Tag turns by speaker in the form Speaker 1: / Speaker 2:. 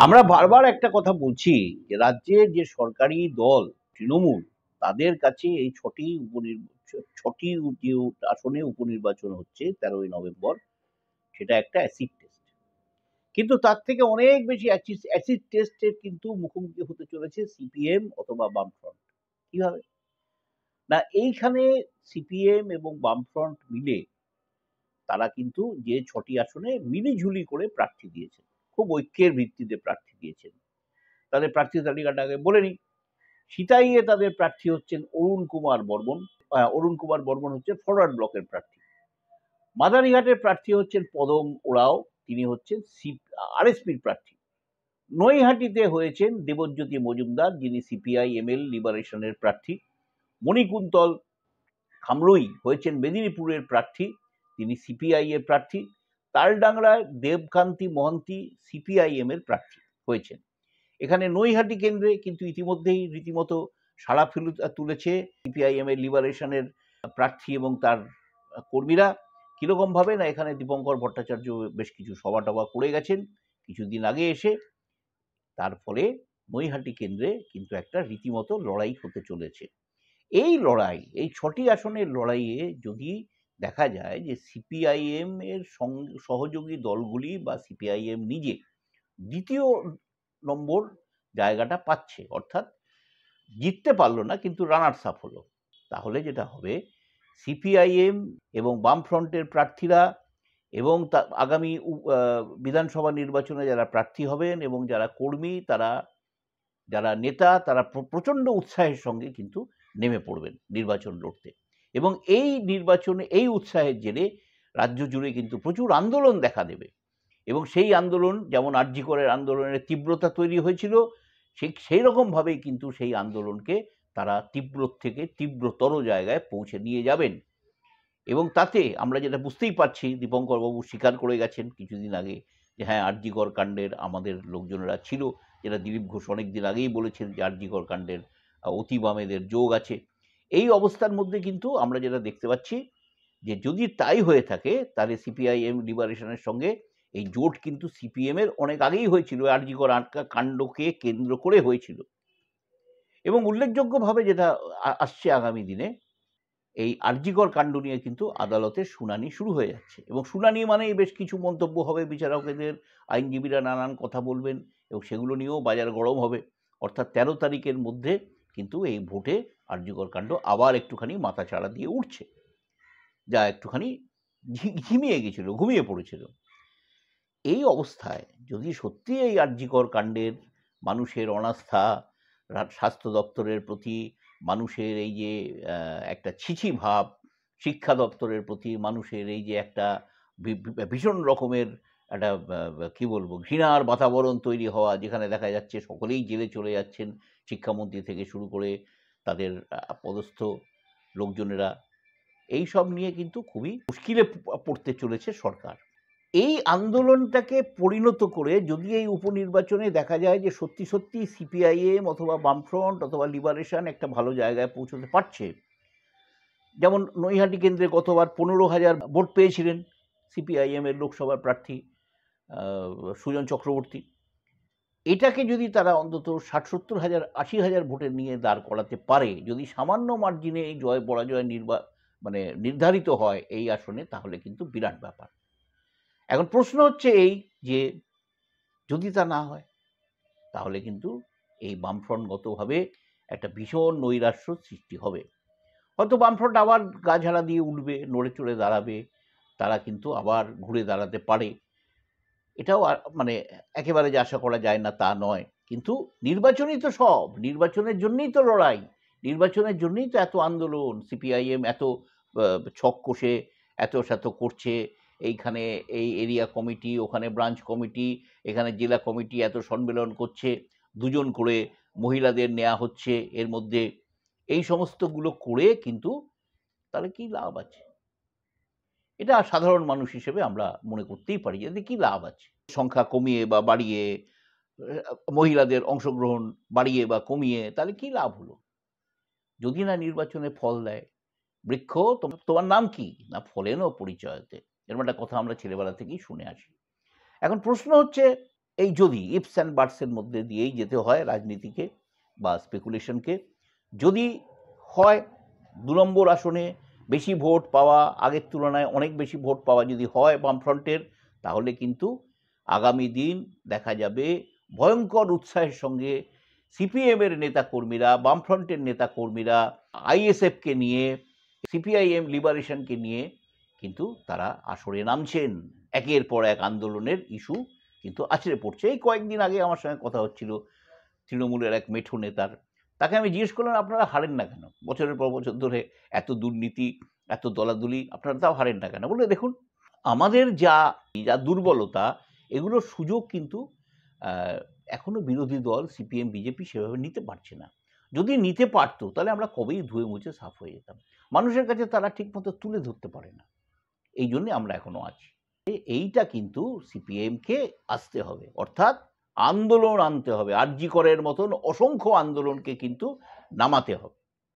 Speaker 1: আমরা বারবার একটা কথা বলছি যে রাজ্যের যে সরকারি দল তৃণমূল তাদের কাছে এই ছটি যে আসনে উপনির্বাচন হচ্ছে 13ই নভেম্বর, সেটা একটা অ্যাসিড টেস্ট। কিন্তু তার থেকে অনেক বেশি অ্যাসিড টেস্টের কিন্তু মুখোমুখি হতে চলেছে সিপিএম অথবা বামফ্রন্ট। কিভাবে? না, এইখানে সিপিএম এবং বামফ্রন্ট মিলে তারা কিন্তু যে 6টি আসনে মিলিঝুলি করে প্রার্থী দিয়েছেন, খুব ঐক্যের ভিত্তিতে প্রার্থী দিয়েছেন। তাদের প্রার্থী তালিকাটা আগে বলে নিই। সিতাইয়ে তাদের প্রার্থী হচ্ছেন অরুণ কুমার বর্মন। অরুণ কুমার বর্মন হচ্ছেন ফরওয়ার্ড ব্লকের প্রার্থী। মাদারিঘাটের প্রার্থী হচ্ছেন পদম ওরাও, তিনি হচ্ছেন আরএসপির প্রার্থী। নৈহাটিতে হয়েছেন দেবজ্যোতি মজুমদার, যিনি সিপিআই এমএল লিবারেশনের প্রার্থী। মণিকুন্তল খামরুই হয়েছেন মেদিনীপুরের প্রার্থী, তিনি সিপিআই এর প্রার্থী। তালডাংরায় দেবকান্তি মহন্তি সিপিআইএম এর প্রার্থী হয়েছেন। এখানে নৈহাটি কেন্দ্রে কিন্তু ইতিমধ্যেই রীতিমতো সাড়া তুলেছে সিপিআইএম এর লিবারেশনের প্রার্থী এবং তার কর্মীরা। কিরকম ভাবে না, এখানে দীপঙ্কর ভট্টাচার্য বেশ কিছু সভা টভা করে গেছেন কিছুদিন আগে এসে। তার ফলে নৈহাটি কেন্দ্রে কিন্তু একটা রীতিমতো লড়াই হতে চলেছে। এই লড়াই, এই 6টি আসনের লড়াইয়ে যদি দেখা যায় যে সিপিআইএম এর সহযোগী দলগুলি বা সিপিআইএম নিজে দ্বিতীয় নম্বর জায়গাটা পাচ্ছে, অর্থাৎ জিততে পারলো না কিন্তু রানার্স আপ হলো, তাহলে যেটা হবে সিপিআইএম এবং বামফ্রন্টের প্রার্থীরা এবং আগামী বিধানসভা নির্বাচনে যারা প্রার্থী হবেন এবং যারা কর্মী, যারা নেতা, তারা প্রচণ্ড উৎসাহের সঙ্গে কিন্তু নেমে পড়বেন নির্বাচন লড়তে। এবং এই নির্বাচনে এই উৎসাহের জেরে রাজ্য জুড়ে কিন্তু প্রচুর আন্দোলন দেখা দেবে। এবং সেই আন্দোলন যেমন আরজি করের আন্দোলনের তীব্রতা তৈরি হয়েছিল, সেই রকমভাবেই কিন্তু সেই আন্দোলনকে তারা তীব্র থেকে তীব্রতর জায়গায় পৌঁছে নিয়ে যাবেন। এবং তাতে আমরা যেটা বুঝতেই পারছি, দীপঙ্কর বাবু স্বীকার করে গেছেন কিছুদিন আগে যে হ্যাঁ, আরজি কর কাণ্ডের আমাদের লোকজনেরা ছিল, যেটা দিলীপ ঘোষ অনেক দিন আগেই বলেছেন যে আরজি কর কাণ্ডের অতি বামেদের যোগ আছে। এই অবস্থার মধ্যে কিন্তু আমরা যেটা দেখতে পাচ্ছি যে যদি তাই হয়ে থাকে, তাহলে সিপিআইএম লিবারেশনের সঙ্গে এই জোট কিন্তু সিপিএম এর অনেক আগেই হয়েছিল, আরজি কর কাণ্ডকে কেন্দ্র করে হয়েছিল। এবং উল্লেখযোগ্যভাবে যেটা আসছে আগামী দিনে, এই আরজি কর কাণ্ড নিয়ে কিন্তু আদালতের শুনানি শুরু হয়ে যাচ্ছে। এবং শুনানি মানেই বেশ কিছু মন্তব্য হবে, বিচারকদের আইনজীবীরা নানান কথা বলবেন এবং সেগুলো নিয়েও বাজার গরম হবে। অর্থাৎ 13 তারিখের মধ্যে কিন্তু এই ভোটে আরজি কর কাণ্ড আবার একটুখানি মাথাচাড়া দিয়ে উঠছে, যা একটুখানি ঝিমিয়ে গেছিল, ঘুমিয়ে পড়েছিল। এই অবস্থায় যদি সত্যি এই আরজি কর কাণ্ডের মানুষের অনাস্থা, স্বাস্থ্য দপ্তরের প্রতি মানুষের এই যে একটা ছিছি ভাব, শিক্ষা দপ্তরের প্রতি মানুষের এই যে একটা ভীষণ রকমের একটা কি বলবো ঘৃণার বাতাবরণ তৈরি হওয়া, যেখানে দেখা যাচ্ছে সকলেই জেলে চলে যাচ্ছেন, শিক্ষামন্ত্রী থেকে শুরু করে তাদের পদস্থ লোকজনেরা, এই সব নিয়ে কিন্তু খুবই মুশকিলে পড়তে চলেছে সরকার। এই আন্দোলনটাকে পরিণত করে যদি এই উপনির্বাচনে দেখা যায় যে সত্যি সত্যি সিপিআইএম অথবা বামফ্রন্ট অথবা লিবারেশন একটা ভালো জায়গায় পৌঁছতে পারছে, যেমন নৈহাটি কেন্দ্রে গতবার 15,000 ভোট পেয়েছিলেন সিপিআইএম এর লোকসভার প্রার্থী সুজন চক্রবর্তী, এটাকে যদি তারা অন্তত 60-70,000 80,000 ভোটের নিয়ে দাঁড় করাতে পারে, যদি সামান্য মার্জিনে এই জয় পরাজয় নির্ধারিত হয় এই আসনে, তাহলে কিন্তু বিরাট ব্যাপার। এখন প্রশ্ন হচ্ছে এই যে যদি তা না হয়, তাহলে কিন্তু এই বামফ্রন্টগতভাবে একটা ভীষণ নৈরাশ্য সৃষ্টি হবে। হয়তো বামফ্রন্ট আবার গা ঝাড়া দিয়ে উঠবে, নড়ে চড়ে দাঁড়াবে, তারা কিন্তু আবার ঘুরে দাঁড়াতে পারে, এটাও একেবারে যে আশা করা যায় না তা নয়। কিন্তু নির্বাচনই তো সব, নির্বাচনের জন্যই তো লড়াই, নির্বাচনের জন্যই তো এত আন্দোলন, সিপিআইএম এত ছক কষে এত শত করছে, এইখানে এই এরিয়া কমিটি, ওখানে ব্রাঞ্চ কমিটি, এখানে জেলা কমিটি এত সম্মেলন করছে, 2 জন করে মহিলাদের নেওয়া হচ্ছে এর মধ্যে, এই সমস্তগুলো করে কিন্তু তাহলে কি লাভ আছে? এটা সাধারণ মানুষ হিসেবে আমরা মনে করতেই পারি যে কি লাভ আছে, সংখ্যা কমিয়ে বা বাড়িয়ে, মহিলাদের অংশগ্রহণ বাড়িয়ে বা কমিয়ে, তাহলে কি লাভ হলো? যদি না নির্বাচনে ফল দেয়। বৃক্ষ তোমার নাম কি, না ফলেনও পরিচয়তে, এরকম একটা কথা আমরা ছেলেবেলা থেকেই শুনে আসি। এখন প্রশ্ন হচ্ছে এই যদি ইফস অ্যান্ড বাটসের মধ্যে দিয়েই যেতে হয় রাজনীতিকে বা স্পেকুলেশনকে, যদি হয় ২ নম্বর আসনে বেশি ভোট পাওয়া, আগের তুলনায় অনেক বেশি ভোট পাওয়া যদি হয় বামফ্রন্টের, তাহলে কিন্তু আগামী দিন দেখা যাবে ভয়ঙ্কর উৎসাহের সঙ্গে সিপিএমের নেতাকর্মীরা, বামফ্রন্টের নেতাকর্মীরা আইএসএফকে নিয়ে, সিপিআইএম লিবারেশনকে নিয়ে কিন্তু তারা আসরে নামছেন। একের পর এক আন্দোলনের ইস্যু কিন্তু আছড়ে পড়ছে। এই কয়েকদিন আগে আমার সঙ্গে কথা হচ্ছিল তৃণমূলের এক মেঠো নেতার। তাকে আমি জিজ্ঞেস করলাম, আপনারা হারেন না কেন? বছরের পর বছর ধরে এত দুর্নীতি, এত দলাদলি, আপনারা তাও হারেন না কেন? বলে, দেখুন, আমাদের যা যা দুর্বলতা, এগুলোর সুযোগ কিন্তু এখনো বিরোধী দল সিপিএম বিজেপি সেভাবে নিতে পারছে না। যদি নিতে পারতো তাহলে আমরা কবেই ধুয়ে মুছে সাফ হয়ে যেতাম। মানুষের কাছে তারা ঠিকমতো তুলে ধরতে পারে না, এই জন্যে আমরা এখনো আছি। এইটা কিন্তু সিপিএমকে আসতে হবে, অর্থাৎ আন্দোলন আনতে হবে, আরজি করের মতন অসংখ্য আন্দোলনকে কিন্তু নামাতে হবে।